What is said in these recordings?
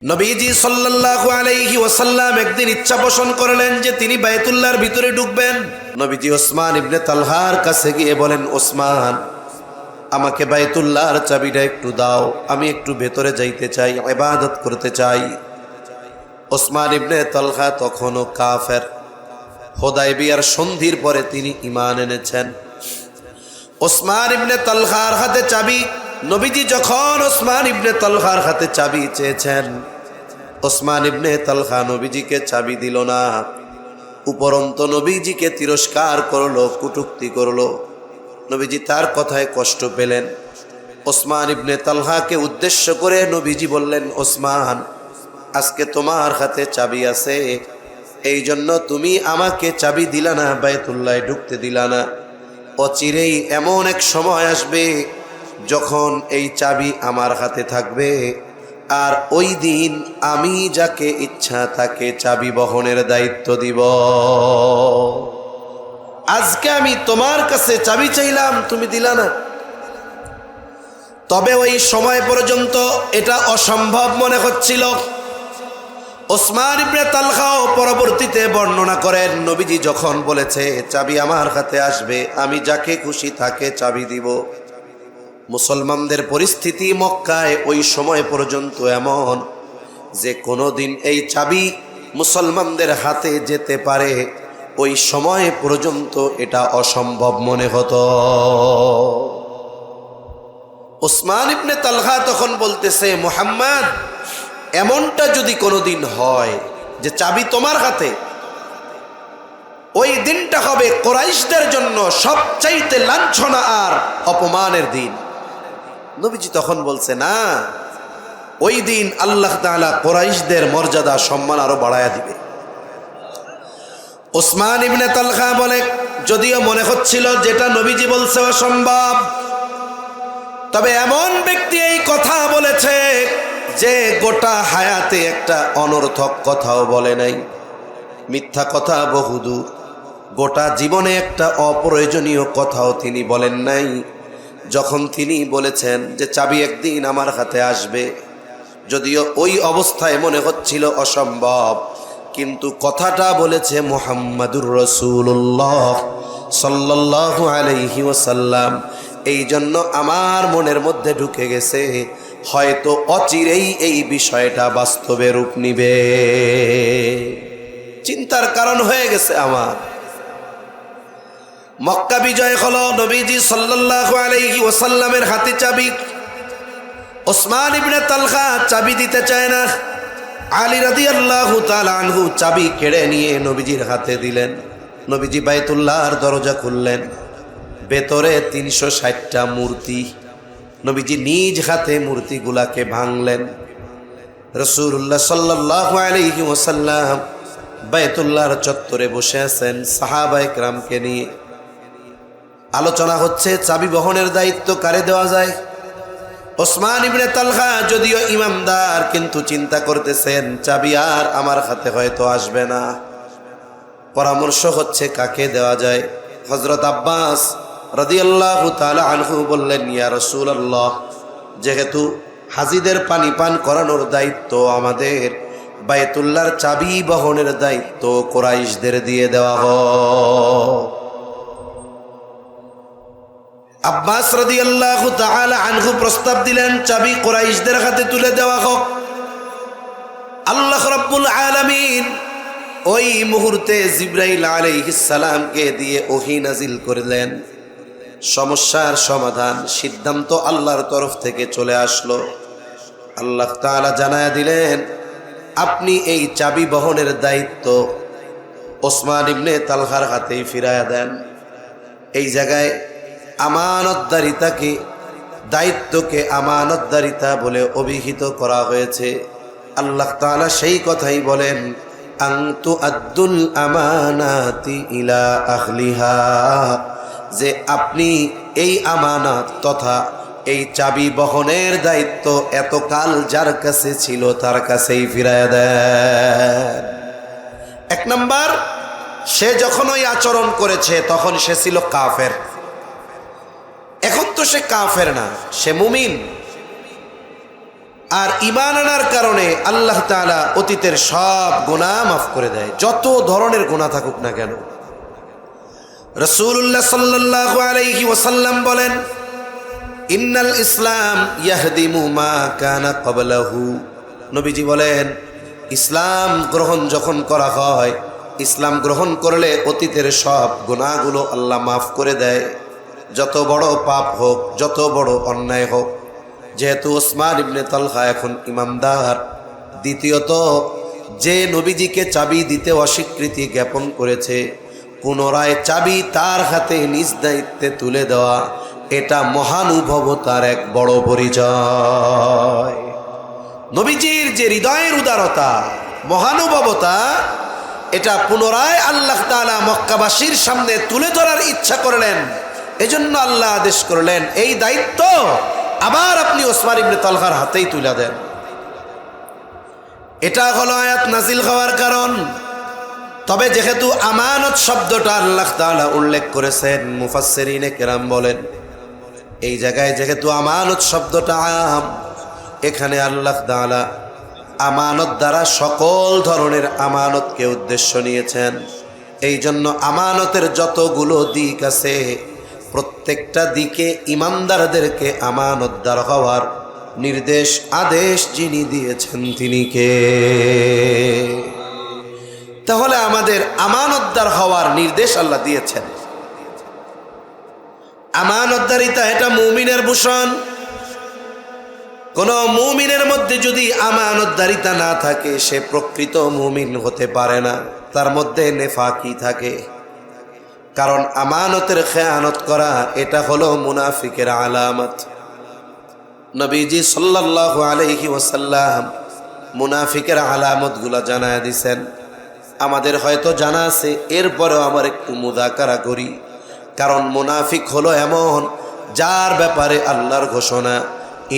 নবীজি সাল্লাল্লাহু আলাইহি ওয়াসাল্লাম একদিন ইচ্ছা পোষণ করলেন যে তিনি বাইতুল্লাহর ভিতরে ঢুকবেন। নবীজি ওসমান ইবনে তালহার কাছে গিয়ে বলেন, ওসমান, আমাকে বাইতুল্লাহর চাবিটা একটু দাও, আমি একটু ভেতরে যাইতে চাই, ইবাদত করতে চাই। ওসমান ইবনে তালহা তখনও কাফের। হুদায়বিয়ার সন্ধির পরে তিনি ঈমান এনেছেন। ওসমান ইবনে তালহার হাতে চাবি। নবীজি যখন ওসমান ইবনে তালহার হাতে চাবি চেয়েছেন, ওসমান ইবনে তালহা নবীজিকে চাবি দিল না, উপরন্ত নবীজিকে তিরস্কার করলো, কটূক্তি করলো। নবীজি তার কথায় কষ্ট পেলেন। ওসমান ইবনে তালহাকে উদ্দেশ্য করে নবীজি বললেন, ওসমান, আজকে তোমার হাতে চাবি আছে, এই জন্য তুমি আমাকে চাবি দিলা না, বাইতুল্লাহে ঢুকতে দিলা না। অচিরেই এমন এক সময় আসবে যখন এই চাবি আমার হাতে থাকবে, আর ওই দিন আমি যাকে ইচ্ছা তাকে চাবি বহনের দায়িত্ব দিব। আজকে আমি তোমার কাছে চাবি চাইলাম, তুমি দিলা না। তবে ওই সময় পর্যন্ত এটা অসম্ভব মনে হচ্ছিল। ওসমান ইবনে তালহাও পরবর্তীতে বর্ণনা করেন, নবীজি যখন বলেছে চাবি আমার হাতে আসবে, আমি যাকে খুশি তাকে চাবি দিব। মুসলমানদের পরিস্থিতি মক্কায় ওই সময় পর্যন্ত এমন যে কোনোদিন এই চাবি মুসলমানদের হাতে যেতে পারে, ওই সময় পর্যন্ত এটা অসম্ভব মনে হতো। ওসমান ইবনে তালহা তখন বলতেছে, মুহাম্মদ, এমনটা যদি কোনোদিন হয় যে চাবি তোমার হাতে, ওই দিনটা হবে কুরাইশদের জন্য সবচাইতে লাঞ্ছনা আর অপমানের দিন। নবীজি তখন বলছে, না, ওই দিন আল্লাহ তাআলা কুরাইশদের মর্যাদা সম্মান আরো বাড়ায়া দিবে। ওসমান ইবনে তালহা বলে, যদিও মনে হচ্ছিল যেটা নবীজি বলছে অসম্ভব, তবে এমন ব্যক্তি এই কথা বলেছে যে গোটা হায়াতে একটা অনর্থক কথাও বলে নাই, মিথ্যা কথা বহুদূর, গোটা জীবনে একটা অপ্রয়োজনীয় কথাও তিনি বলেন নাই। যখন তিনি বলেছেন যে চাবি একদিন আমার হাতে আসবে, যদিও ওই অবস্থায় মনে হচ্ছিল অসম্ভব, কিন্তু কথাটা বলেছে মুহাম্মাদুর রাসূলুল্লাহ সাল্লাল্লাহু আলাইহি ওয়াসাল্লাম, এই জন্য আমার মনের মধ্যে ঢুকে গেছে, হয়তো অচিরেই এই বিষয়টা বাস্তবে রূপ নিবে। চিন্তার কারণ হয়ে গেছে আমার। মক্কা বিজয় হলো, নবীজি সাল্লাল্লাহু আলাইহি ওয়াসাল্লামের হাতে চাবি। ওসমান ইবনে তালহা চাবি দিতে চায় না। আলী রাদিয়াল্লাহু তাআলা আনহু চাবি কেড়ে নিয়ে নবীজির হাতে দিলেন। নবীজি বাইতুল্লাহর দরজা খুললেন, ভেতরে 360টা মূর্তি। নবীজি নিজ হাতে মূর্তিগুলাকে ভাঙলেন। রাসূলুল্লাহ সাল্লাল্লাহু আলাইহি ওয়াসাল্লাম বাইতুল্লাহর চত্বরে বসে আছেন সাহাবায়ে কেরামকে নিয়ে। আলোচনা হচ্ছে চাবি বহনের দায়িত্ব কারে দেওয়া যায়। ওসমান ইবনে তালহা যদিও ইমানদার, কিন্তু চিন্তা করতেছেন চাবি আর আমার হাতে হয়তো আসবে না। পরামর্শ হচ্ছে কাকে দেওয়া যায়। হযরত আব্বাস রাদিয়াল্লাহু তাআলা আনহু বললেন, ইয়া রাসূলুল্লাহ, যেহেতু হাজীদের পানি পান করানোর দায়িত্ব আমাদের, বাইতুল্লাহর চাবি বহনের দায়িত্ব কুরাইশদের দিয়ে দেওয়া হোক। আব্বাস রাদিয়াল্লাহু তাআলা আনহু প্রস্তাব দিলেন, চাবি কুরাইশদের হাতে তুলে দেওয়া হোক। আল্লাহ রাব্বুল আলামিন ওই মুহূর্তে জিবরাইল আলাইহিস সালামকে দিয়ে ওহী নাজিল করলেন। সমস্যার সমাধান, সিদ্ধান্ত আল্লাহর তরফ থেকে চলে আসলো। আল্লাহ তাআলা জানায়া দিলেন, আপনি এই চাবি বহনের দায়িত্ব ওসমান ইবনে তালহার হাতেই ফিরায়া দেন। এই জায়গায় আমানতদারিতাকে, দায়িত্বকে আমানতদারিতা বলে অভিহিত করা হয়েছে। আল্লাহ তাআলা সেই কথাই বলেন, আনতু আদ্দুল আমানাতি ইলা আহলিহা, যে আপনি এই আমানত তথা এই চাবি বহনের দায়িত্ব এতকাল যার কাছে ছিল তার কাছেই ফিরায়া দেন। এক নাম্বার, সে যখন ওই আচরণ করেছে তখন সে ছিল কাফের। এখন তো সে কাফের না, সে মুমিন। আর ঈমান আনার কারণে আল্লাহ তাআলা অতীতের সব গুনাহ মাফ করে দেয়, যত ধরনের গুনাহ থাকুক না কেন। রাসূলুল্লাহ সাল্লাল্লাহু আলাইহি ওয়াসাল্লাম বলেন, ইন্নাল ইসলাম ইয়াহদিমু মা কানা ক্বাবলাহু। নবীজি বলেন, ইসলাম গ্রহণ যখন করা হয়, ইসলাম গ্রহণ করলে অতীতের সব গুনাহগুলো আল্লাহ মাফ করে দেয়, যত বড় পাপ হোক, যত বড় অন্যায় হোক। যেহেতু ওসমান ইবনে তালহা এখন ইমামদার, দ্বিতীয়ত যে নবীজিকে চাবি দিতে অস্বীকৃতি জ্ঞাপন করেছে, পুনরায় চাবি তার হাতে নিজ দায়িত্বে তুলে দেওয়া, এটা মহানুভবতার এক বড় পরিচয়। নবীজির যে হৃদয়ের উদারতা, মহানুভবতা, এটা পুনরায় আল্লাহ তাআলা মক্কাবাসীর সামনে তুলে ধরার ইচ্ছা করলেন। এজন্য আল্লাহ আদেশ করলেন, এই দায়িত্ব আবার আপনি ওসমান ইবনে তালহার হাতেই তুলে দেন। এটা হলো আয়াত নাজিল হওয়ার কারণ। তবে যেহেতু আমানত শব্দটা আল্লাহ তাআলা উল্লেখ করেছেন, মুফাসসিরিনে কেরাম বলেন, এই জায়গায় যেহেতু আমানত শব্দটা আম, এখানে আল্লাহ তাআলা আমানত দ্বারা সকল ধরনের আমানতকে উদ্দেশ্য নিয়েছেন। এই জন্য আমানতের যতগুলো দিক আছে, প্রত্যেকটা দিকে ইমানদারদেরকে আমানতদার হওয়ার নির্দেশ, আদেশ যিনি দিয়েছেন তিনি কে? তাহলে আমাদের আমানতদার হওয়ার নির্দেশ আল্লাহ দিয়েছেন। আমানতদারিতা এটা মুমিনের ভূষণ। কোন মুমিনের মধ্যে যদি আমানতদারিতা না থাকে, সে প্রকৃত মুমিন হতে পারে না, তার মধ্যে নেফাকি থাকে। কারণ আমানতের খেয়ানত করা এটা হলো মুনাফিকের আলামত। নবীজি সাল্লাল্লাহু আলাইহি ওয়াসাল্লাম মুনাফিকের আলামতগুলো জানায় দিয়েছেন। আমাদের হয়তো জানা আছে, এরপরেও আমার একটু মুযাকারা করি। কারণ মুনাফিক হলো এমন যার ব্যাপারে আল্লাহর ঘোষণা,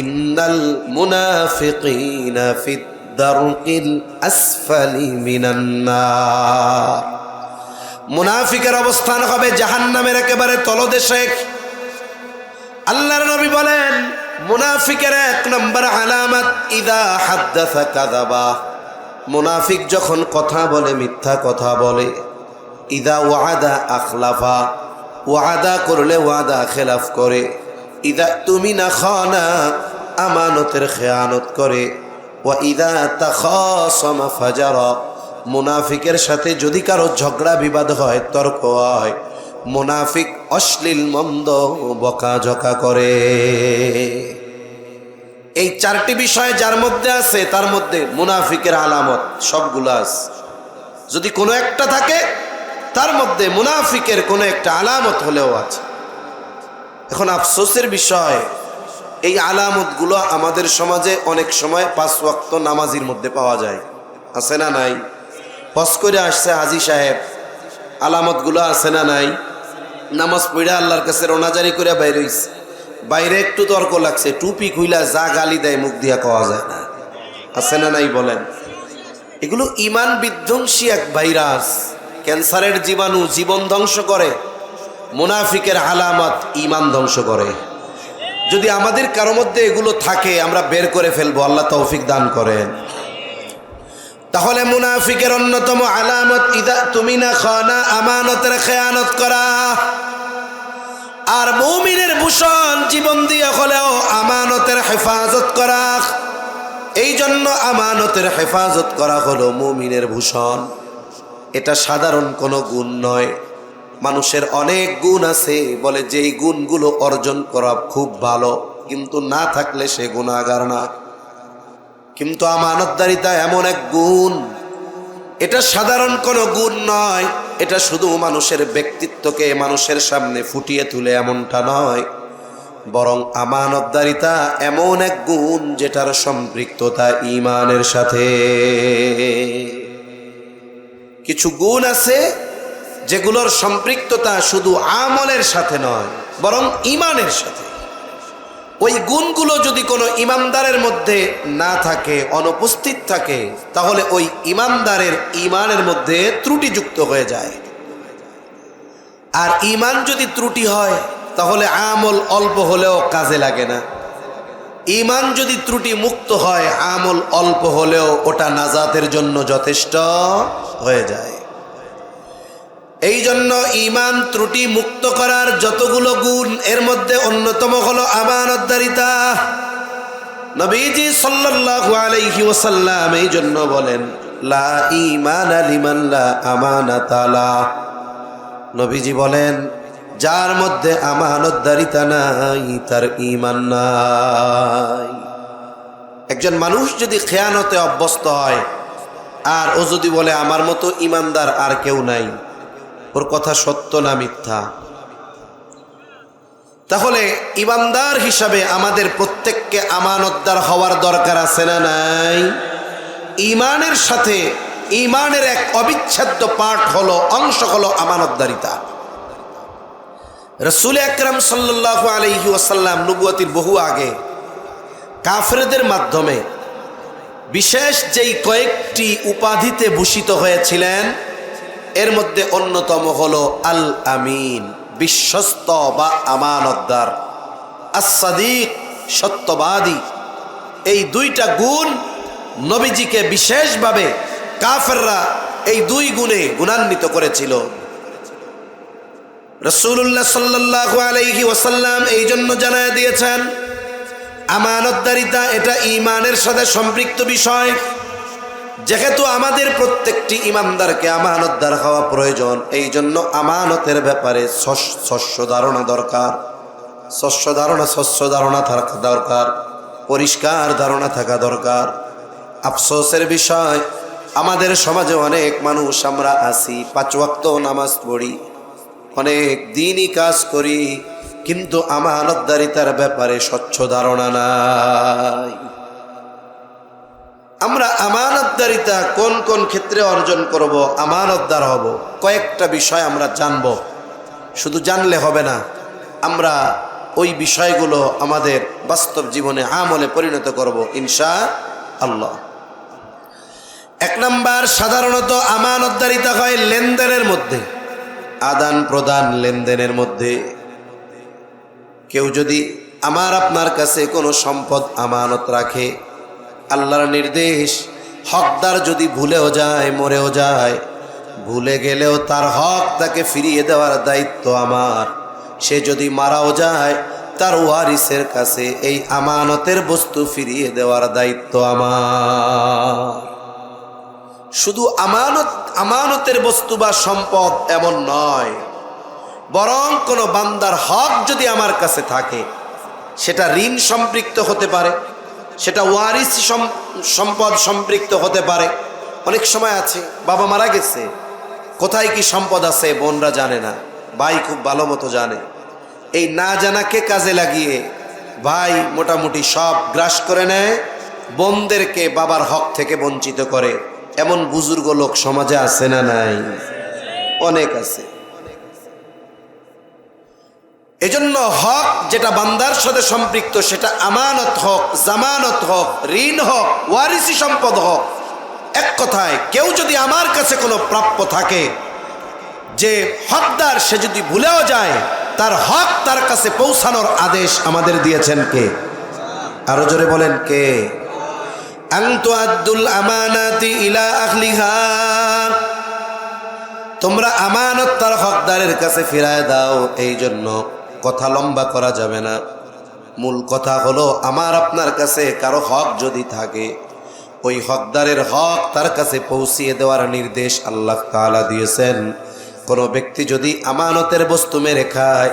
ইন্নাল মুনাফিকিনা ফিদ দারকিল আসফালি মিনান নার। মুনাফিকের অবস্থান হবে জাহান্নামের একেবারে তলদেশে। আল্লাহর নবী বলেন, মুনাফিকের এক নম্বর আলামত ইদা হাদ্দাসা কাযাবা। মুনাফিক যখন কথা বলে মিথ্যা কথা বলে। ইদা ওয়াদা আখলাফা, ওয়াদা করলে ওয়াদা খেলাফ করে। ইদা তুমিনা খানা, আমানতের খেয়ানত করে। ওয়া ইদা তাখাসামা ফাজারা, মুনাফিকের সাথে যদি কারো ঝগড়া বিবাদ হয়, তর্ক হয়, মুনাফিক অশ্লীল মন্দ বকাঝকা করে। এই চারটি বিষয় যার মধ্যে আছে, তার মধ্যে মুনাফিকের আলামত সবগুলো আছে। যদি কোনো একটা থাকে, তার মধ্যে মুনাফিকের কোনো একটা আলামত হলেও আছে। এখন আফসোসের বিষয়, এই আলামতগুলো আমাদের সমাজে অনেক সময় 5 ওয়াক্ত নামাজির মধ্যে পাওয়া যায়। আছে না নাই? হজ করে আসছে হাজী সাহেব, আলামতগুলো আছে না নাই? নামাজ পড়ে আল্লাহর কাছে রোনাজারি করে বাইরে হইছে, বাইরে একটু তর্ক লাগছে, টুপি খুইলা যা গালি দেয় মুখ দিয়া কওয়া যায় না। আছে না নাই বলেন? এগুলো ইমান বিধ্বংসী এক ভাইরাস, ক্যান্সারের জীবাণু, জীবন ধ্বংস করে। মুনাফিকের আলামত ইমান ধ্বংস করে। যদি আমাদের কারো মধ্যে এগুলো থাকে, আমরা বের করে ফেলবো, আল্লাহ তৌফিক দান করেন। তাহলে মুনাফিকের অন্যতম আলামত ইদা তুমিনা খানা, আমানতের খেয়ানত করা। আর মুমিনের ভূষণ জীবন দিয়ে হলেও আমানতের হেফাজত করা। এই জন্য আমানতের হেফাজত করা হলো মুমিনের ভূষণ। এটা সাধারণ কোনো গুণ নয়। মানুষের অনেক গুণ আছে, বলে যেই গুণগুলো অর্জন করা খুব ভালো, কিন্তু না থাকলে সে গুনাহগার না। কিন্তু আমানতদারিতা এমন এক গুণ, এটা সাধারণ কোনো গুণ নয়। এটা শুধু মানুষের ব্যক্তিত্বকে মানুষের সামনে ফুটিয়ে তুলে এমনটা নয়, বরং আমানতদারিতা এমন এক গুণ যেটার সম্পৃক্ততা ঈমানের সাথে। কিছু গুণ আছে যেগুলোর সম্পৃক্ততা শুধু আমলের সাথে নয়, বরং ঈমানের সাথে। ওই গুণগুলো যদি কোনো ইমানদারের মধ্যে না থাকে, অনুপস্থিত থাকে, তাহলে ওই ইমানদারের ঈমানের মধ্যে ত্রুটিযুক্ত হয়ে যায়। আর ঈমান যদি ত্রুটি হয়, তাহলে আমল অল্প হলেও কাজে লাগে না। ঈমান যদি ত্রুটি মুক্ত হয়, আমল অল্প হলেও ওটা নাজাতের জন্য যথেষ্ট হয়ে যায়। এই জন্য ঈমান ত্রুটি মুক্ত করার যতগুলো গুণ, এর মধ্যে অন্যতম হলো আমানতদারিতা। নবীজি সাল্লাল্লাহু আলাইহি ওয়াসাল্লাম এই জন্য বলেন, লা ঈমানা লিমান লা আমানাতা লা। নবীজি বলেন, যার মধ্যে আমানতদারিতা নাই তার ঈমান নাই। একজন মানুষ যদি খেয়ানতে অভ্যস্ত হয় আর ও যদি বলে আমার মতো ঈমানদার আর কেউ নাই, ওর কথা সত্য না মিথ্যা? তাহলে ঈমানদার হিসাবে আমাদের প্রত্যেককে আমানতদার হওয়ার দরকার আছে না নাই? ঈমানের সাথে ঈমানের এক অবিচ্ছেদ্য পার্ট হলো, অংশ হলো আমানতদারিতা। রাসূল আকরাম সাল্লাল্লাহু আলাইহি ওয়াসাল্লাম নবুয়তির বহু আগে কাফেরদের মাধ্যমে বিশেষ যেই কয়েকটি উপাধিতে ভূষিত হয়েছিলেন, এর মধ্যে অন্যতম হলো আল আমিন, বিশ্বস্ত বা আমানতদার, আস-সাদিক, সত্যবাদী। এই দুইটা গুণ নবীজিকে বিশেষভাবে কাফেররা এই দুই গুণে গুণান্বিত করেছিল। রাসূলুল্লাহ সাল্লাল্লাহু আলাইহি ওয়াসাল্লাম এই জন্য জানায় দিয়েছেন, আমানতদারিতা এটা ঈমানের সাথে সম্পৃক্ত বিষয়। যেহেতু আমাদের প্রত্যেকটি ঈমানদারকে আমানতদার হওয়া প্রয়োজন, এই জন্য আমানতের ব্যাপারে স্বচ্ছ ধারণা দরকার, স্বচ্ছ ধারণা থাকা দরকার, পরিষ্কার ধারণা থাকা দরকার। আফসোসের বিষয়, আমাদের সমাজে অনেক মানুষ আমরা আছি, 5 ওয়াক্ত নামাজ পড়ি, অনেক দিনই কাজ করি, কিন্তু আমানতদারিতার ব্যাপারে স্বচ্ছ ধারণা নাই। আমরা আমানতদারিতা কোন কোন ক্ষেত্রে অর্জন করব, আমানতদার হব, কয়েকটা বিষয় আমরা জানব। শুধু জানলে হবে না, আমরা ওই বিষয়গুলো আমাদের বাস্তব জীবনে আমলে পরিণত করব ইনশাআল্লাহ। 1 নাম্বার, সাধারণত আমানতদারিতা হয় লেনদেনের মধ্যে, আদান প্রদান লেনদেনের মধ্যে। কেউ যদি আমার আপনার কাছে কোনো সম্পদ আমানত রাখে, আল্লাহর নির্দেশ, হকদার যদি ভুলেও যায়, মরেও যায়, ভুলে গেলেও তার হক তাকে ফিরিয়ে দেওয়ার দায়িত্ব আমার। সে যদি মারাও যায়, তার ওয়ারিসের কাছে এই আমানতের বস্তু ফিরিয়ে দেওয়ার দায়িত্ব আমার। শুধু আমানতের বস্তু বা সম্পদ এমন নয়, বরং কোনো বান্দার হক যদি আমার কাছে থাকে, সেটা ঋণ সম্পৃক্ত হতে পারে, সেটা ওয়ারিস সম্পদ সম্পৃক্ত হতে পারে। অনেক সময় আছে, বাবা মারা গেছে, কোথায় কি সম্পদ আছে বোনরা জানে না, ভাই খুব ভালো মতো জানে। এই না জানাকে কাজে লাগিয়ে ভাই মোটামুটি সব গ্রাস করে নেয়, বোনদেরকে বাবার হক থেকে বঞ্চিত করে। এমন বুজুর্গ লোক সমাজে আছে না নাই? অনেক আছে। এজন্য হক যেটা বান্দার সাথে সম্পৃক্ত, সেটা আমানত হোক, জামানত হোক, ঋণ হোক, ওয়ারিসি সম্পদ হোক, এক কথায় কেউ যদি আমার কাছে কোনো প্রাপ্য থাকে, যে হকদার, সে যদি ভুলেও যায়, তার হক তার কাছে পৌঁছানোর আদেশ আমাদের দিয়েছেন কে? আরো জোরে বলেন কে? আনতু আদ্দুল আমানাতি ইলা আহলিহা, তোমরা আমানত তার হকদারের কাছে ফিরায় দাও। এই জন্য কথা লম্বা করা যাবে না। মূল কথা হলো, আমার আপনার কাছে কারো হক যদি থাকে, ওই হকদারের হক তার কাছে পৌঁছিয়ে দেওয়ার নির্দেশ আল্লাহ তাআলা দিয়েছেন। কোনো ব্যক্তি যদি আমানতের বস্তু মেরে খায়,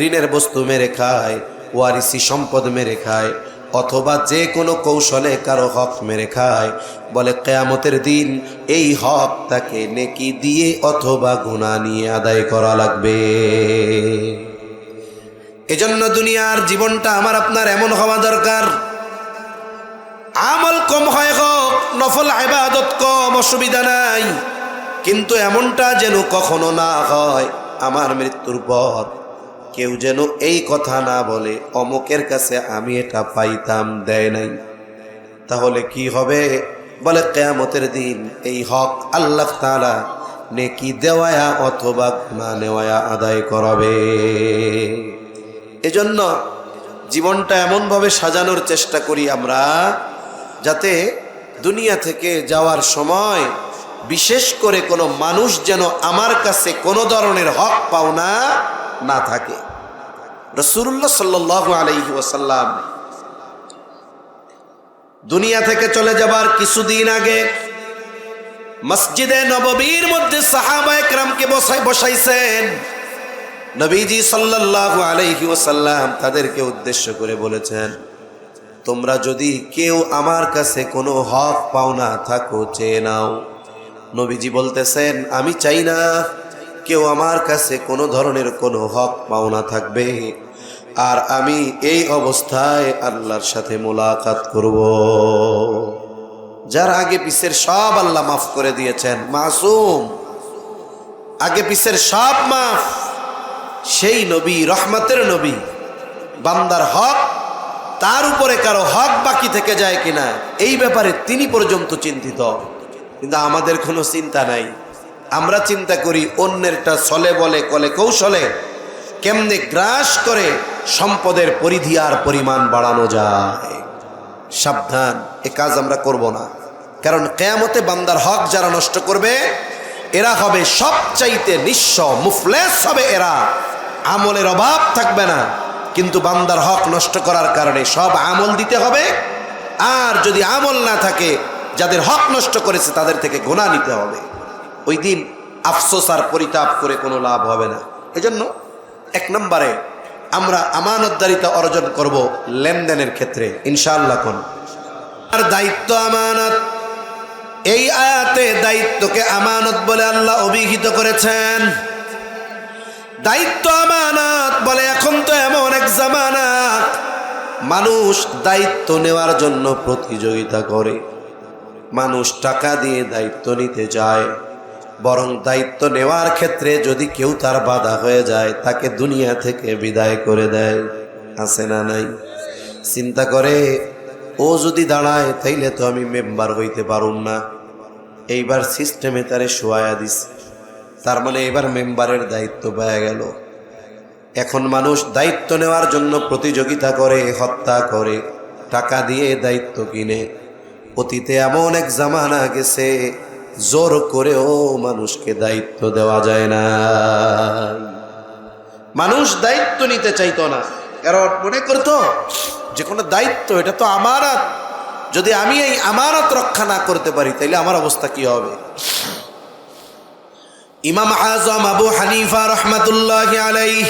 ঋণের বস্তু মেরে খায়, ওয়ারিসি সম্পদ মেরে খায়, অথবা যে কোনো কৌশলে কারো হক মেরে খায়, বলে কিয়ামতের দিন এই হক তাকে নেকি দিয়ে অথবা গুনাহ নিয়ে আদায় করা লাগবে। এজন্য দুনিয়ার জীবনটা আমার আপনার এমন হওয়া দরকার, আমল কম হয় হোক, নফল ইবাদত কম, অসুবিধা নাই, কিন্তু এমনটা যেন কখনো না হয়, আমার মৃত্যুর পর কেউ যেন এই কথা না বলে অমুকের কাছে আমি এটা পাইতাম, দেয় নাই। তাহলে কি হবে? বলে কিয়ামতের দিন এই হক আল্লাহ তাআলা নেকি দেওয়া অথবা গুনাহ নেওয়া আদায় করাবে। এজন্য জীবনটা এমনভাবে সাজানোর চেষ্টা করি আমরা, যাতে দুনিয়া থেকে যাওয়ার সময় বিশেষ করে কোনো মানুষ যেন আমার কাছে কোনো ধরনের হক পাওনা না থাকে। রাসূলুল্লাহ সাল্লাল্লাহু আলাইহি ওয়াসাল্লাম দুনিয়া থেকে চলে যাবার কিছুদিন আগে মসজিদে নববীর মধ্যে সাহাবায়ে কেরামকে বসাইছেন। নবীজি সাল্লাল্লাহু আলাইহি ওয়াসাল্লাম তাদেরকে উদ্দেশ্য করে বলেছেন, তোমরা যদি কেউ আমার কাছে কোনো হক পাওনা থাকো চেয়ে নাও। নবীজি বলতেছেন, আমি চাই না কেউ আমার কাছে কোনো ধরনের কোনো হক পাওনা থাকবে, আর আমি এই অবস্থায় আল্লাহর সাথে মোলাকাত করব। যার আগে পিছের সব আল্লাহ মাফ করে দিয়েছেন, মাসুম, আগে পিছের সব মাফ, সেই নবী, রহমতের নবী, বান্দার হক, তার উপরে কারো হক বাকি থেকে যায় কিনা এই ব্যাপারে তিনি পর্যন্ত চিন্তিত। কিন্তু আমাদের কোনো চিন্তা নাই। আমরা চিন্তা করি অন্যেরটা ছলে বলে কলে কৌশলে কেমনে গ্রাস করে সম্পদের পরিধি আর পরিমাণ বাড়ানো যায়। সাবধান, এ কাজ আমরা করব না। কারণ কিয়ামতে বান্দার হক যারা নষ্ট করবে এরা হবে সবচাইতে নিঃস্ব, মুফলেস হবে এরা। আমলের অভাব থাকবে না, কিন্তু বান্দার হক নষ্ট করার কারণে সব আমল দিতে হবে। আর যদি আমল না থাকে, যাদের হক নষ্ট করেছে তাদের থেকে গুনাহ নিতে হবে। ওই দিন আফসোস আর পরিতাপ করে কোনো লাভ হবে না। এজন্য এক নম্বরে আমরা আমানতদারিতা অর্জন করব লেনদেনের ক্ষেত্রে ইনশাআল্লাহ। কোন আর দায়িত্ব আমানত, এই আয়াতে দায়িত্বকে আমানত বলে আল্লাহ অভিহিত করেছেন। দায়িত্ব আমানত বলে এখন তো এমন এক জামানা মানুষ দায়িত্ব নেওয়ার জন্য প্রতিযোগিতা করে, মানুষ টাকা দিয়ে দায়িত্ব নিতে যায়, বরং দায়িত্ব নেওয়ার ক্ষেত্রে যদি কেউ তার বাধা হয়ে যায় তাকে দুনিয়া থেকে বিদায় করে দেয়। আছে না নাই? চিন্তা করে, ও যদি দাঁড়ায় তাইলে তো আমি মেম্বার হইতে পারুম না, এইবার সিস্টেমে তারে শোয়া দিস, তার মানে এবার মেম্বারের দায়িত্ব পেয়ে গেল। এখন মানুষ দায়িত্ব নেওয়ার জন্য প্রতিযোগিতা করে, হত্যা করে, টাকা দিয়ে দায়িত্ব কিনে। অতীতে এমন এক জামানা গেছে জোর করেও মানুষকে দায়িত্ব দেওয়া যায় না। মানুষ দায়িত্ব নিতে চাইতো না, কারণ মনে করতো যে কোনো দায়িত্ব এটা তো আমানত, যদি আমি এই আমানত রক্ষা না করতে পারি তাইলে আমার অবস্থা কি হবে। ইমাম আজম আবু হানিফা রহমাতুল্লাহি আলাইহি,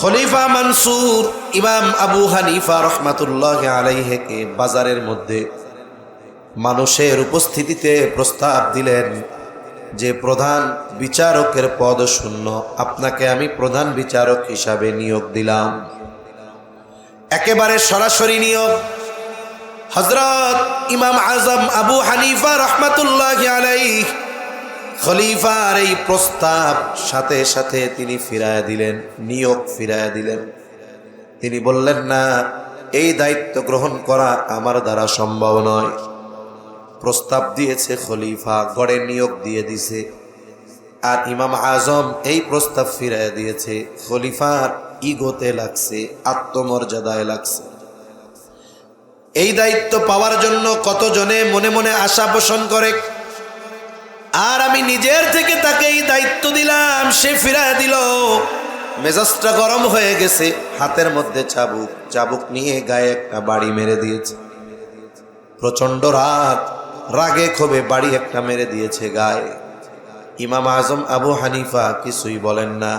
খলিফা মনসুর ইমাম আবু হানিফা রহমাতুল্লাহি আলাইহিকে বাজারের মধ্যে মানুষের উপস্থিতিতে প্রস্তাব দিলেন যে প্রধান বিচারকের পদ শূন্য, আপনাকে আমি প্রধান বিচারক হিসাবে নিয়োগ দিলাম। একেবারে সরাসরি নিয়োগ। হযরত ইমাম আজম আবু হানিফা রহমাতুল্লাহি আলাইহি খলিফার এই প্রস্তাব সাথে সাথে তিনি ফিরায়া দিলেন, নিয়োগ ফিরায়া দিলেন। তিনি বললেন, না, এই দায়িত্ব গ্রহণ করা আমার দ্বারা সম্ভব নয়। প্রস্তাব দিয়েছে খলিফা, গড়ে নিয়োগ দিয়ে দিছে, আর ইমাম আজম এই প্রস্তাব ফিরায়া দিয়েছে। খলিফার ইগোতে লাগছে, আত্মমর্যাদায় লাগছে। এই দায়িত্ব পাওয়ার জন্য কতজনে মনে মনে আশা পোষণ করে, আর আমি নিজের থেকে তাকে এই দায়িত্ব দিলাম, সে ফিরায় দিল। মেজাজটা গরম হয়ে গেছে, হাতের মধ্যে চাবুক, চাবুক নিয়ে গায়ে একটা বাড়ি মেরে দিয়েছে। প্রচন্ড রাগ, রাগে ক্ষোভে বাড়ি একটা মেরে দিয়েছে গায়ে। ইমাম আজম আবু হানিফা কিছুই বলেন না।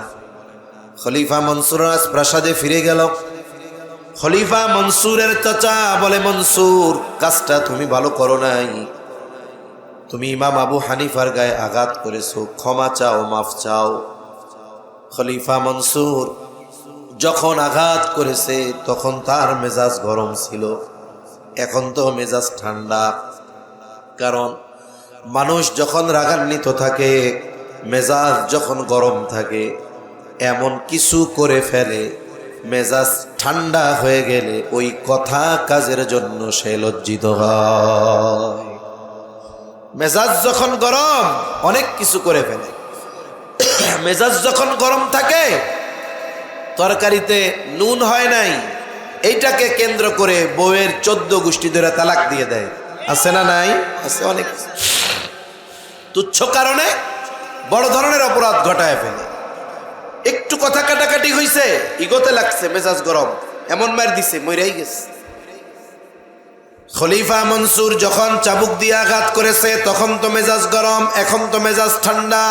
খলিফা মনসুর প্রাসাদে ফিরে গেল। খলিফা মনসুরের চাচা বলে, মনসুর, কাজটা তুমি ভালো করো নাই, তুমি ইমাম আবু হানিফার গায়ে আঘাত করেছো, ক্ষমা চাও, মাফ চাও। খলিফা মনসুর যখন আঘাত করেছে তখন তার মেজাজ গরম ছিল, এখন তো মেজাজ ঠান্ডা। কারণ মানুষ যখন রাগান্বিত থাকে, মেজাজ যখন গরম থাকে, এমন কিছু করে ফেলে, মেজাজ ঠান্ডা হয়ে গেলে ওই কথা কাজের জন্য সে লজ্জিত হয়। মেজাজ যখন গরম অনেক কিছু করে ফেলে। মেজাজ যখন গরম থাকে তরকারিতে নুন হয় নাই, এইটাকে কেন্দ্র করে বউয়ের 14 গোষ্ঠী ধরে তালাক দিয়ে দেয়। আছে না নাই? আছে অনেক। তুচ্ছ কারণে বড় ধরনের অপরাধ ঘটায় ফেলে। একটু কথা কাটাকাটি হইছে, ইগোতে লাগছে, মেজাজ গরম, এমন মার দিছে, মইরাই গেছে। খলিফা মনসুর যখন চাবুক দিয়ে আঘাত করেছে তখন তো মেজাজ গরম, এখন তো মেজাজ ঠান্ডা।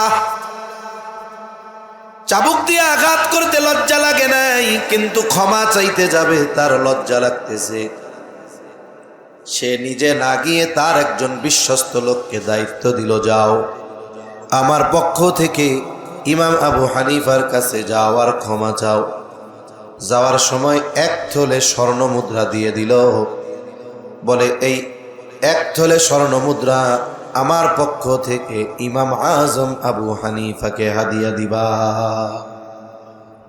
চাবুক দিয়ে আঘাত করতে লজ্জা লাগে নাই, কিন্তু ক্ষমা চাইতে যাবে তার লজ্জা লাগতেছে। সে নিজে না গিয়ে তার একজন বিশ্বস্ত লোককে দায়িত্ব দিল, যাও আমার পক্ষ থেকে ইমাম আবু হানিফার কাছে যাও আর ক্ষমা চাও। যাওয়ার সময় 1 থলে স্বর্ণ মুদ্রা দিয়ে দিল, বলে এই 1 থলে স্বর্ণ মুদ্রা আমার পক্ষ থেকে ইমাম আজম আবু হানিফাকে হাদিয়া দিবা।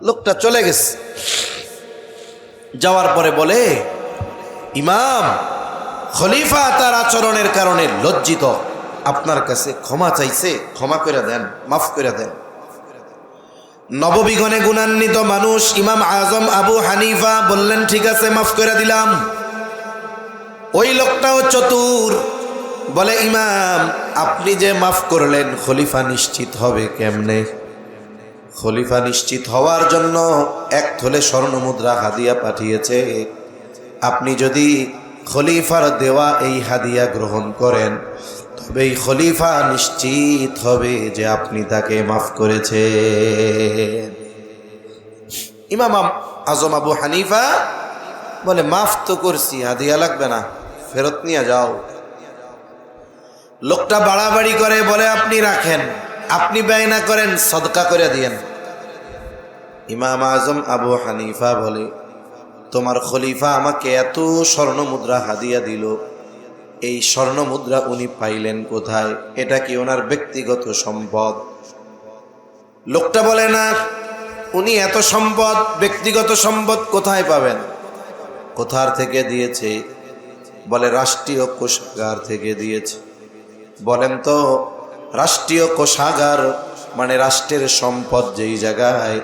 লোকটা চলে গেছে। যাওয়ার পরে বলে, ইমাম, খলিফা তার আচরণের কারণে লজ্জিত, আপনার কাছে ক্ষমা চাইছে, ক্ষমা করে দেন, মাফ করে দেন। নববিগণে গুণান্বিত মানুষ ইমাম আজম আবু হানিফা বললেন, ঠিক আছে, মাফ করে দিলাম। ওই লোকটাও চতুর, বলে, ইমাম, আপনি যে মাফ করলেন, খলিফা নিশ্চিত হবে কেমনে? খলিফা নিশ্চিত হওয়ার জন্য 1 থলে স্বর্ণ মুদ্রা হাদিয়া পাঠিয়েছে। আপনি যদি খলিফার দেওয়া এই হাদিয়া গ্রহণ করেন, তবে এই খলিফা নিশ্চিত হবে যে আপনি তাকে মাফ করেছেন। ইমাম আজম আবু হানিফা বলে, মাফ তো করছি, হাদিয়া লাগবে না, ফেরত নিয়ে যাও। লোকটা বাড়াবাড়ি করে, বলে, আপনি রাখেন, আপনি ব্যয় না করেন, সদকা করে দিয়েন। ইমাম আজম আবু হানিফা বলে, তোমার খলিফা আমাকে এত স্বর্ণ মুদ্রা হাদিয়া দিল, এই স্বর্ণ মুদ্রা উনি পাইলেন কোথায়? এটা কি ওনার ব্যক্তিগত সম্পদ? লোকটা বলে, না, উনি এত সম্পদ, ব্যক্তিগত সম্পদ কোথায় পাবেন? কোথার থেকে দিয়েছে? বলে, রাষ্ট্রীয় কোষাগার থেকে দিয়েছে। বলেন তো, রাষ্ট্রীয় কোষাগার মানে রাষ্ট্রের সম্পদ যেই জায়গায়,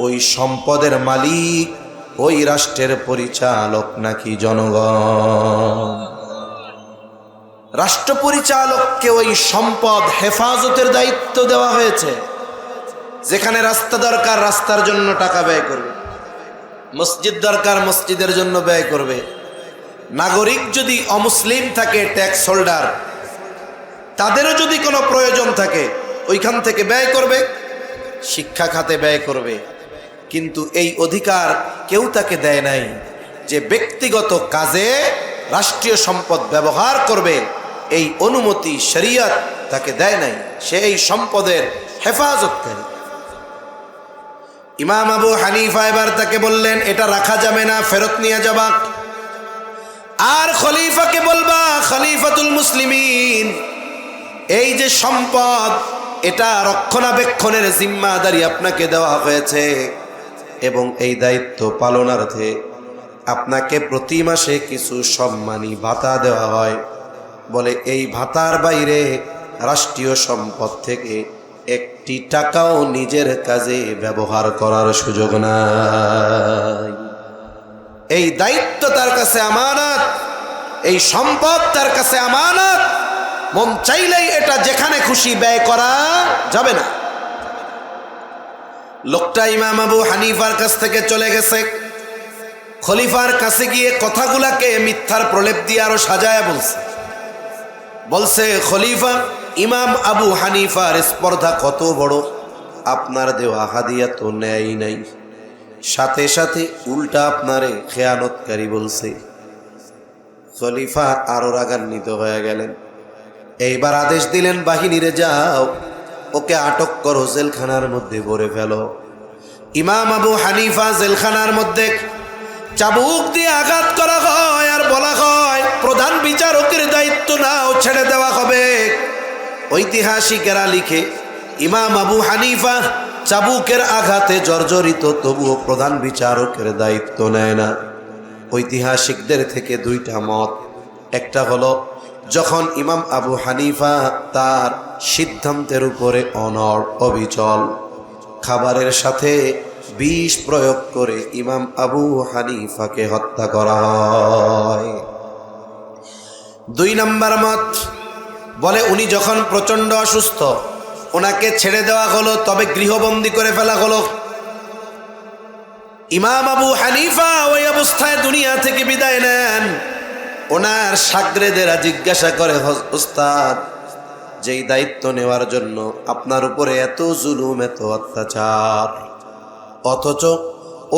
ওই সম্পদের মালিক ওই রাষ্ট্রের পরিচালক নাকি জনগণ? রাষ্ট্র পরিচালককে ওই সম্পদ হেফাজতের দায়িত্ব দেওয়া হয়েছে। যেখানে রাস্তা দরকার, রাস্তার জন্য টাকা ব্যয় করবে, মসজিদ দরকার, মসজিদের জন্য ব্যয় করবে। নাগরিক যদি অমুসলিম থাকে, ট্যাক্স হোল্ডার, তাদেরও যদি কোনো প্রয়োজন থাকে, ওইখান থেকে ব্যয় করবে, শিক্ষা খাতে ব্যয় করবে। কিন্তু এই অধিকার কেউ তাকে দেয় নাই যে ব্যক্তিগত কাজে রাষ্ট্রীয় সম্পদ ব্যবহার করবে, এই অনুমতি শরীয়ত তাকে দেয় নাই। সে এই সম্পদের হেফাজতকারী। ইমাম আবু হানিফা এবার তাকে বললেন, এটা রাখা যাবে না, ফেরত নিয়ে যাবা। আর খলিফাকে বলবা, খলিফাতুল মুসলিমিন, এই যে সম্পদ, এটা রক্ষণাবেক্ষণের জিম্মাদারি আপনাকে দেওয়া হয়েছে, এবং এই দায়িত্ব পালনার্থে আপনাকে প্রতি মাসে কিছু সম্মানী ভাতা দেওয়া হয়। বলে, এই ভাতার বাইরে রাষ্ট্রীয় সম্পদ থেকে 1টি টাকাও নিজের কাজে ব্যবহার করার সুযোগ নাই। এই দায়িত্ব তার কাছে আমানত, এই সম্পদ তার কাছে আমানত। মন চাইলেই এটা যেখানে খুশি ব্যয় করা যাবে না। লোকটা ইমাম আবু হানিফার কাছ থেকে চলে গেছে। খলিফার কাছে গিয়ে কথাগুলাকে মিথ্যার প্রলেপ দিয়ে আরো সাজায়া বলছে, খলিফা, ইমাম আবু হানিফার স্পর্ধা কত বড়, আপনার দেওয়া হাদিয়া তো নেয় নাই, সাথে সাথে উল্টা আপনারে খেয়ানতকারী বলছে। খলিফা আরো রাগান্বিত হয়ে গেলেন। এইবার আদেশ দিলেন, বাহিনীরে যাও, ওকে আটক করো, জেলখানার মধ্যে ভরে ফেলো। ইমাম আবু হানিফা জেলখানার মধ্যে চাবুক দিয়ে আঘাত করা হয়, আর বলা হয়, প্রধান বিচারকের দায়িত্ব নাও, ছেড়ে দেওয়া হবে। ঐতিহাসিকেরা লিখে, ইমাম আবু হানিফা চাবুকের আঘাতে জর্জরিত, তবুও প্রধান বিচারকের দায়িত্ব নেয় না। ঐতিহাসিকদের থেকে 2টা মত। একটা হলো, যখন ইমাম আবু হানিফা তার সিদ্ধান্তের উপরে অনড় অবিচল, খাবারের সাথে বিষ প্রয়োগ করে ইমাম আবু হানিফাকে হত্যা করা হয়। 2 নম্বর মত বলে উনি যখন প্রচন্ড অসুস্থ, ওনাকে ছেড়ে দেওয়া হলো, তবে গৃহবন্দী করে ফেলা হলো। ইমাম আবু হানিফা ওই অবস্থায় দুনিয়া থেকে বিদায় নেন। ওনার শাগরেদেরা জিজ্ঞাসা করে, উস্তাদ, যেই দায়িত্ব নেওয়ার জন্য আপনার উপরে এত জুলুম, এত অত্যাচার, অথচ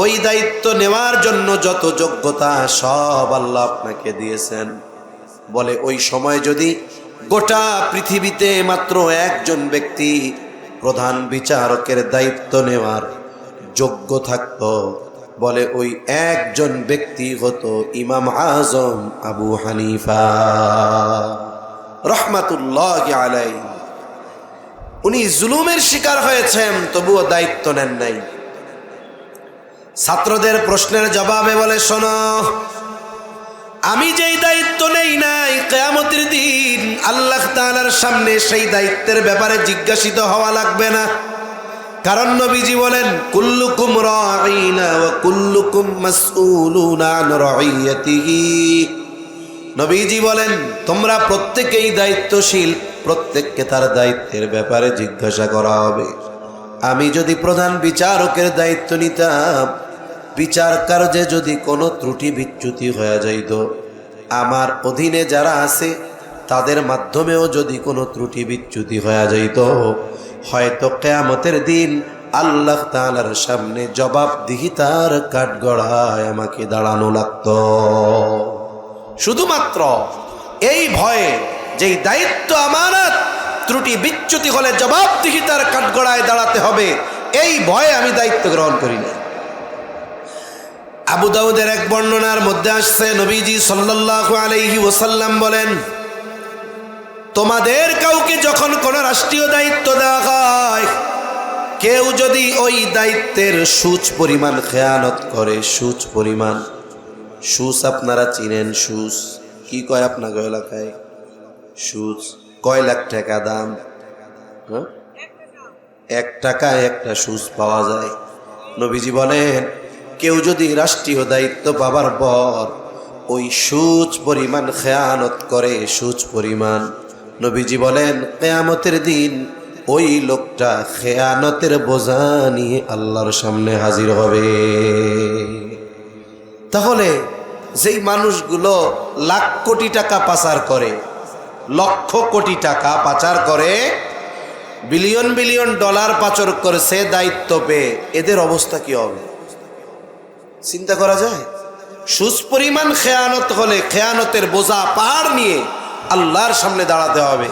ওই দায়িত্ব নেওয়ার জন্য যত যোগ্যতা সব আল্লাহ আপনাকে দিয়েছেন, বলে ওই সময় যদি গোটা পৃথিবীতে মাত্র একজন ব্যক্তি প্রধান বিচারকের দায়িত্ব নেওয়ার যোগ্য থাকত, বলে ওই একজন ব্যক্তি হতো ইমাম আজম আবু হানিফা রহমাতুল্লাহি আলাইহি। উনি জুলুমের শিকার হয়েছেন, তবুও দায়িত্ব নেন নাই। ছাত্রদের প্রশ্নের জবাবে বলে, শোনো, আমি যেই দায়িত্ব নেই নাই, কিয়ামতের দিন আল্লাহ তাআলার সামনে সেই দায়িত্বের ব্যাপারে জিজ্ঞাসিত হওয়া লাগবে না। কারণ নবীজি বলেন, কুল্লুকুম রাঈনা ওয়া কুল্লুকুম মাসউলুনা আন রাইয়াতিহি। নবীজি বলেন, তোমরা প্রত্যেকেই দায়িত্বশীল, প্রত্যেককে তার দায়িত্বের ব্যাপারে জিজ্ঞাসা করা হবে। আমি যদি প্রধান বিচারকের দায়িত্ব নিতাম, বিচার কার্যে যদি কোনো ত্রুটি বিচ্যুতি হয়ে যাইত, আমার অধীনে যারা আছে তাদের মাধ্যমেও যদি কোনো ত্রুটি বিচ্যুতি হয়ে যাইত, হয়তো কিয়ামতের দিন আল্লাহ তাআলার সামনে জবাবদিহিতার কাঠগড়ায় আমাকে দাঁড়ানো লাগতো। শুধুমাত্র এই ভয়ে, যেই দায়িত্ব আমানত, ত্রুটি বিচ্যুতি হলে জবাবদিহিতার কাঠগড়ায় দাঁড়াতে হবে, এই ভয়ে আমি দায়িত্ব গ্রহণ করি না। আবু দাউদের এক বর্ণনার মধ্যে আসছে, নবীজি সাল্লাল্লাহু আলাইহি ওয়াসাল্লাম বলেন, তোমাদের কাউকে যখন কোনো রাষ্ট্রীয় দায়িত্ব দেওয়া হয়, কেউ যদি ওই দায়িত্বের সুচ পরিমাণ খেয়ানত করে, সুচ পরিমাণ, সুচ আপনারা চিনেন, সুচ কি কয় আপনাদের এলাকায়? সুচ কয় লাখ টাকা দাম? 1 টাকায় একটা সুচ পাওয়া যায়। নবীজি বলেন, কেউ যদি রাষ্ট্রীয় দায়িত্ব পাবার পর ওই সুচ পরিমাণ খেয়ানত করে, সুচ পরিমাণ, নবীজি বলেন কিয়ামতের দিন ওই লোকটা খেয়ানতের বোঝা নিয়ে আল্লাহর সামনে হাজির হবে। তাহলে যেই মানুষগুলো লাখ কোটি টাকা পাচার করে, লক্ষ কোটি টাকা পাচার করে, বিলিয়ন বিলিয়ন ডলার পাচার করে, সে দায়িত্ব পেয়ে এদের অবস্থা কি হবে চিন্তা করা যায়? সুচ পরিমাণ খেয়ানত হলে খেয়ানতের বোঝা পাহাড় নিয়ে আল্লাহর সামনে দাঁড়াতে হবে।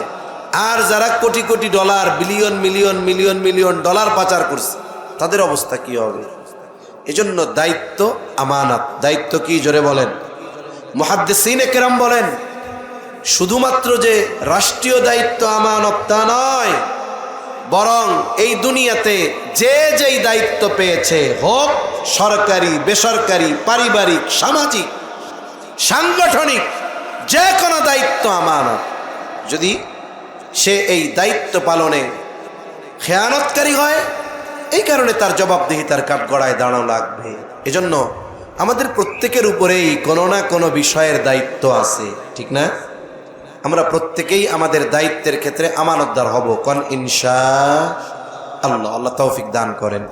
আর যারা crore crore dollar, billion million million million dollar পাচার করছে, তাদের অবস্থা কি হবে? এজন্য দায়িত্ব আমানত। দায়িত্ব কি জোরে বলেন? মুহাদ্দিসিনে কেরাম বলেন, শুধুমাত্র যে রাষ্ট্রীয় দায়িত্ব আমানত তা নয়, বরং এই দুনিয়াতে যে যেই দায়িত্ব পেয়েছে, হোক সরকারি, বেসরকারি, পারিবারিক, সামাজিক, সাংগঠনিক, যে কোনো দায়িত্ব আমানত, যদি সে এই দায়িত্ব পালনে খেয়ানতকারী হয়, এই কারণে তার জবাবদিহিতার কাঠগড়ায় দাঁড়ানো লাগবে। এজন্য আমাদের প্রত্যেকের উপরেই কোনো না কোনো বিষয়ের দায়িত্ব আছে, ঠিক না? আমরা প্রত্যেকেই আমাদের দায়িত্বের ক্ষেত্রে আমানতদার হব, কোন ইনশাআল্লাহ। আল্লাহ তৌফিক দান করেন।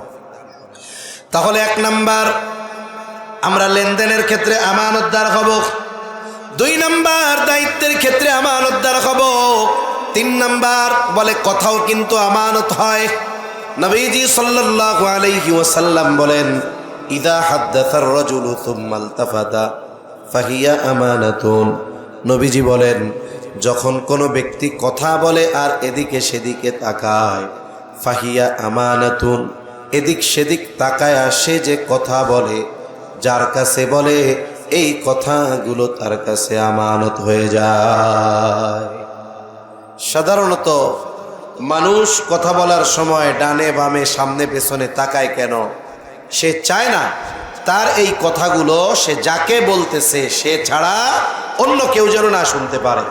তাহলে 1 নাম্বার, আমরা লেনদেনের ক্ষেত্রে আমানতদার হব। 2 নাম্বার, দায়িত্বের ক্ষেত্রে আমানতদার হব। 3 নাম্বার, বলে কথাও কিন্তু আমানত হয়। নবীজি সাল্লাল্লাহু আলাইহি ওয়াসাল্লাম বলেন, ইযা হাদ্দাসার রাজুলু সুম্মা ইলতাফাতা ফাহিয়া আমানাতুন। নবীজি বলেন, যখন কোনো ব্যক্তি কথা বলে আর এদিকে সেদিকে তাকায়, ফাহিয়া আমানাতুন, এদিক সেদিক তাকায় সে যে কথা বলে, যার কাছে বলে এই কথাগুলো তার কাছে আমানত হয়ে যায়। সাধারণত মানুষ কথা বলার সময় ডানে বামে সামনে পেছনে তাকায় কেন? সে চায় না তার এই কথাগুলো সে যাকে বলতেছে সে ছাড়া অন্য কেউ যেন না শুনতে পারে।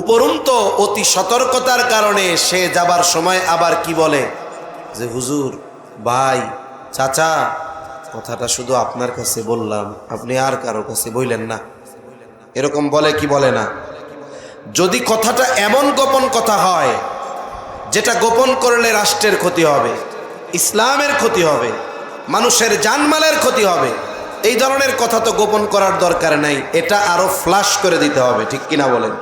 উপরন্তু অতি সতর্কতার কারণে সে যাবার সময় আবার কি বলে যে, হুজুর, ভাই, চাচা কথাটা শুধু আপনার কাছে বললাম, আপনি আর কারো কাছে বললেন না, এরকম বলে কি বলে না? যদি কথাটা এমন গোপন কথা হয় যেটা গোপন করলে রাষ্ট্রের ক্ষতি হবে, ইসলামের ক্ষতি হবে, মানুষের জানমালের ক্ষতি হবে, এই ধরনের কথা তো গোপন করার দরকার নাই, এটা আরো ফ্লাশ করে দিতে হবে, ঠিক কিনা বলেন?